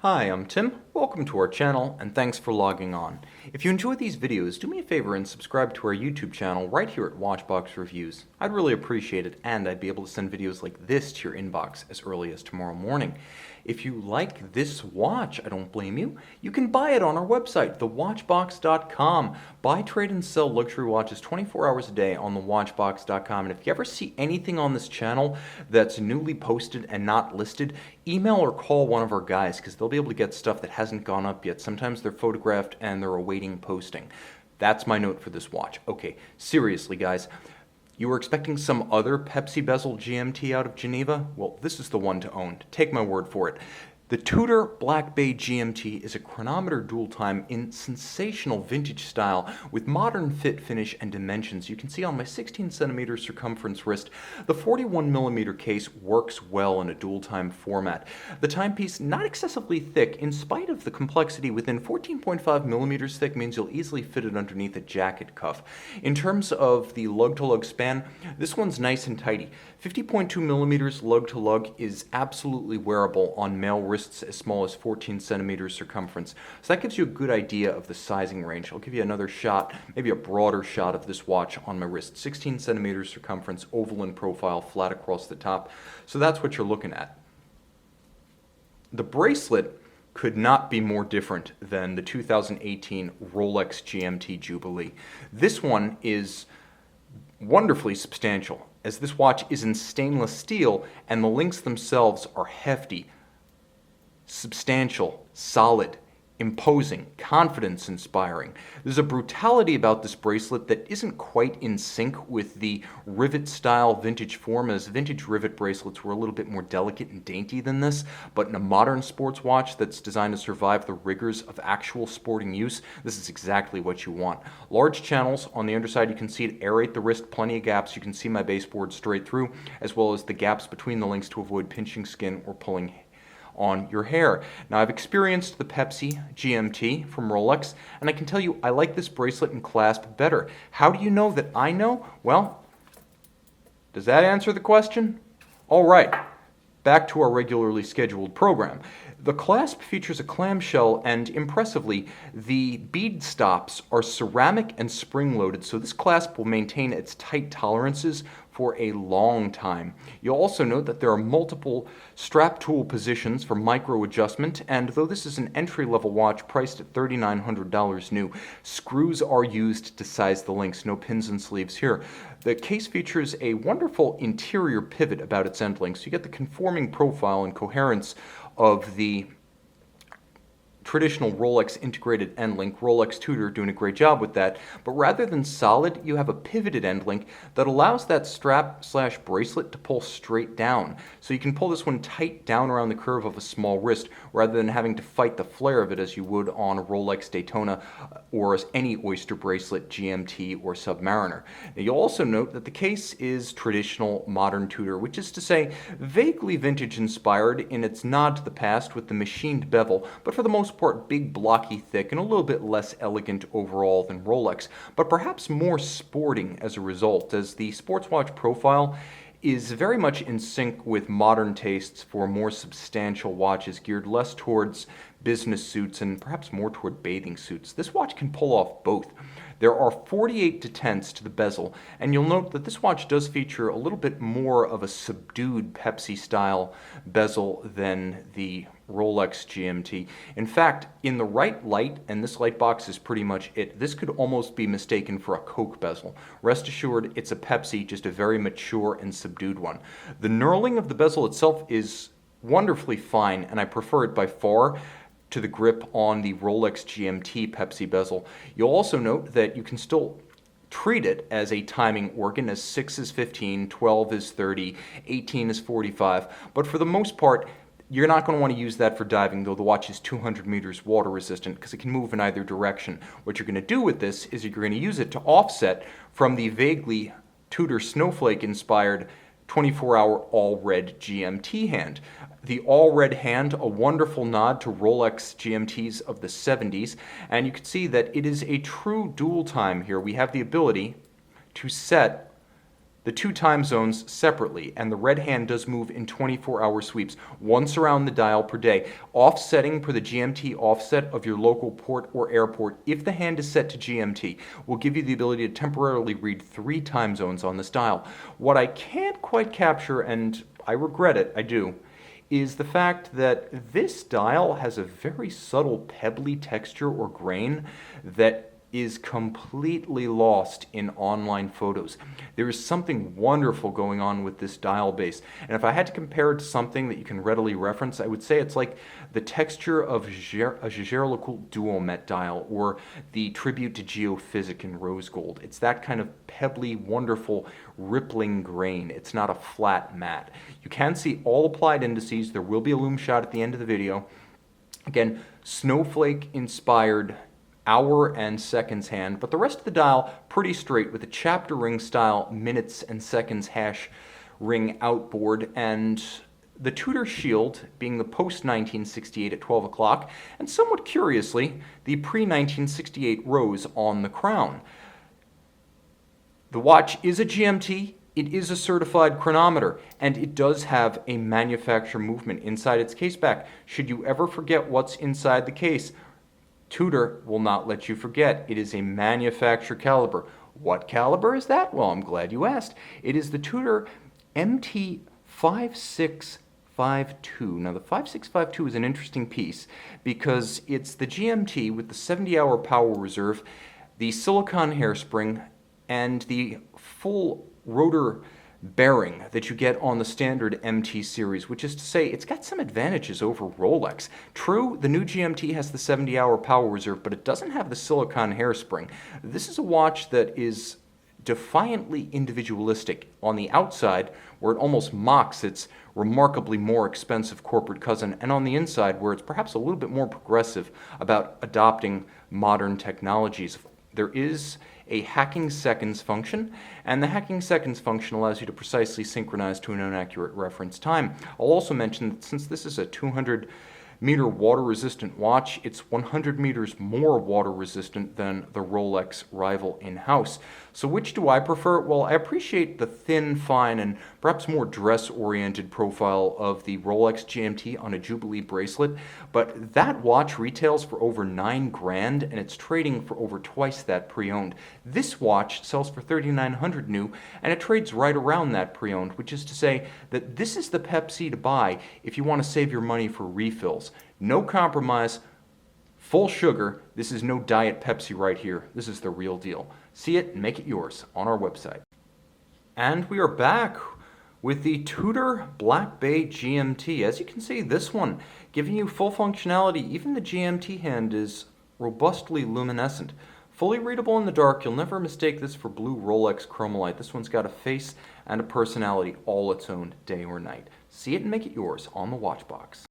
Hi, I'm Tim. Welcome to our channel, and thanks for logging on. If you enjoy these videos, do me a favor and subscribe to our YouTube channel right here at Watchbox Reviews. I'd really appreciate it, and I'd be able to send videos like this to your inbox as early as tomorrow morning. If you like this watch, I don't blame you. You can buy it on our website, thewatchbox.com. Buy, trade, and sell luxury watches 24 hours a day on thewatchbox.com. And if you ever see anything on this channel that's newly posted and not listed, email or call one of our guys because they'll be able to get stuff that hasn't gone up yet. Sometimes they're photographed and they're awaiting posting. That's my note for this watch. Okay, seriously, guys. You were expecting some other Pepsi bezel GMT out of Geneva? Well, this is the one to own. Take my word for it. The Tudor Black Bay GMT is a chronometer dual time in sensational vintage style with modern fit, finish, and dimensions. You can see on my 16cm circumference wrist, the 41mm case works well in a dual time format. The timepiece, not excessively thick, in spite of the complexity within 14.5mm thick means you'll easily fit it underneath a jacket cuff. In terms of the lug-to-lug span, this one's nice and tidy. 50.2mm lug-to-lug is absolutely wearable on male wrists as small as 14cm circumference. So that gives you a good idea of the sizing range. I'll give you another shot, maybe a broader shot of this watch on my wrist. 16cm circumference, oval in profile, flat across the top. So that's what you're looking at. The bracelet could not be more different than the 2018 Rolex GMT Jubilee. This one is wonderfully substantial, as this watch is in stainless steel and the links themselves are hefty, substantial, solid, imposing, confidence-inspiring. There's a brutality about this bracelet that isn't quite in sync with the rivet-style vintage form, as vintage rivet bracelets were a little bit more delicate and dainty than this, but in a modern sports watch that's designed to survive the rigors of actual sporting use, this is exactly what you want. Large channels on the underside, you can see it aerate the wrist, plenty of gaps. You can see my baseboard straight through, as well as the gaps between the links to avoid pinching skin or pulling on your hair. Now, I've experienced the Pepsi GMT from Rolex, and I can tell you I like this bracelet and clasp better. How do you know that I know? Well, does that answer the question? All right, back to our regularly scheduled program. The clasp features a clamshell, and impressively, the bead stops are ceramic and spring-loaded, so this clasp will maintain its tight tolerances for a long time. You'll also note that there are multiple strap tool positions for micro adjustment, and though this is an entry-level watch priced at $3,900 new, screws are used to size the links, no pins and sleeves here. The case features a wonderful interior pivot about its end links. You get the conforming profile and coherence of the traditional Rolex integrated end link. Rolex Tudor doing a great job with that, but rather than solid, you have a pivoted end link that allows that strap slash bracelet to pull straight down. So you can pull this one tight down around the curve of a small wrist rather than having to fight the flare of it as you would on a Rolex Daytona or as any Oyster bracelet, GMT, or Submariner. Now, you'll also note that the case is traditional modern Tudor, which is to say vaguely vintage inspired in its nod to the past with the machined bevel, but for the most part big, blocky, thick, and a little bit less elegant overall than Rolex, but perhaps more sporting as a result, as the sports watch profile is very much in sync with modern tastes for more substantial watches geared less towards business suits and perhaps more toward bathing suits. This watch can pull off both. There are 48 detents to the bezel, and you'll note that this watch does feature a little bit more of a subdued Pepsi-style bezel than the Rolex GMT. In fact, in the right light, and this light box is pretty much it, this could almost be mistaken for a Coke bezel. Rest assured, it's a Pepsi, just a very mature and subdued one. The knurling of the bezel itself is wonderfully fine, and I prefer it by far to the grip on the Rolex GMT Pepsi bezel. You'll also note that you can still treat it as a timing organ, as 6 is 15, 12 is 30, 18 is 45, but for the most part, you're not going to want to use that for diving, though the watch is 200 meters water resistant because it can move in either direction. What you're going to do with this is you're going to use it to offset from the vaguely Tudor snowflake-inspired 24-hour all-red GMT hand. The all-red hand, a wonderful nod to Rolex GMTs of the 70s, and you can see that it is a true dual time here. We have the ability to set the 2 time zones separately, and the red hand does move in 24-hour sweeps, once around the dial per day. Offsetting per the GMT offset of your local port or airport, if the hand is set to GMT, will give you the ability to temporarily read 3 time zones on this dial. What I can't quite capture, and I regret it, I do, is the fact that this dial has a very subtle pebbly texture or grain that is completely lost in online photos. There is something wonderful going on with this dial base, and if I had to compare it to something that you can readily reference, I would say it's like the texture of a Jaeger-LeCoultre Duomet dial, or the Tribute to Geophysic in rose gold. It's that kind of pebbly, wonderful, rippling grain. It's not a flat mat. You can see all applied indices. There will be a loom shot at the end of the video. Again, snowflake-inspired hour and seconds hand, but the rest of the dial pretty straight with a chapter ring style minutes and seconds hash ring outboard, and the Tudor shield being the post 1968 at 12 o'clock, and somewhat curiously, the pre 1968 rose on the crown. The watch is a GMT. It is a certified chronometer, and it does have a manufacturer movement inside its case back. Should you ever forget what's inside the case, Tudor will not let you forget. It is a manufacturer caliber. What caliber is that? Well, I'm glad you asked. It is the Tudor MT5652. Now, the 5652 is an interesting piece because it's the GMT with the 70-hour power reserve, the silicon hairspring, and the full rotor bearing that you get on the standard MT series, which is to say it's got some advantages over Rolex. True, the new GMT has the 70-hour power reserve, but it doesn't have the silicon hairspring. This is a watch that is defiantly individualistic on the outside, where it almost mocks its remarkably more expensive corporate cousin, and on the inside, where it's perhaps a little bit more progressive about adopting modern technologies. There is a hacking seconds function, and the hacking seconds function allows you to precisely synchronize to an inaccurate reference time. I'll also mention that since this is a 200-meter water-resistant watch, it's 100 meters more water-resistant than the Rolex rival in-house. So which do I prefer? Well, I appreciate the thin, fine, and perhaps more dress-oriented profile of the Rolex GMT on a Jubilee bracelet, but that watch retails for over $9,000, and it's trading for over twice that pre-owned. This watch sells for $3,900 new, and it trades right around that pre-owned, which is to say that this is the Pepsi to buy if you want to save your money for refills. No compromise, full sugar. This is no diet Pepsi right here. This is the real deal. See it and make it yours on our website. And we are back with the Tudor Black Bay GMT. As you can see, this one giving you full functionality. Even the GMT hand is robustly luminescent. Fully readable in the dark. You'll never mistake this for blue Rolex Chromolite. This one's got a face and a personality all its own, day or night. See it and make it yours on the watch box.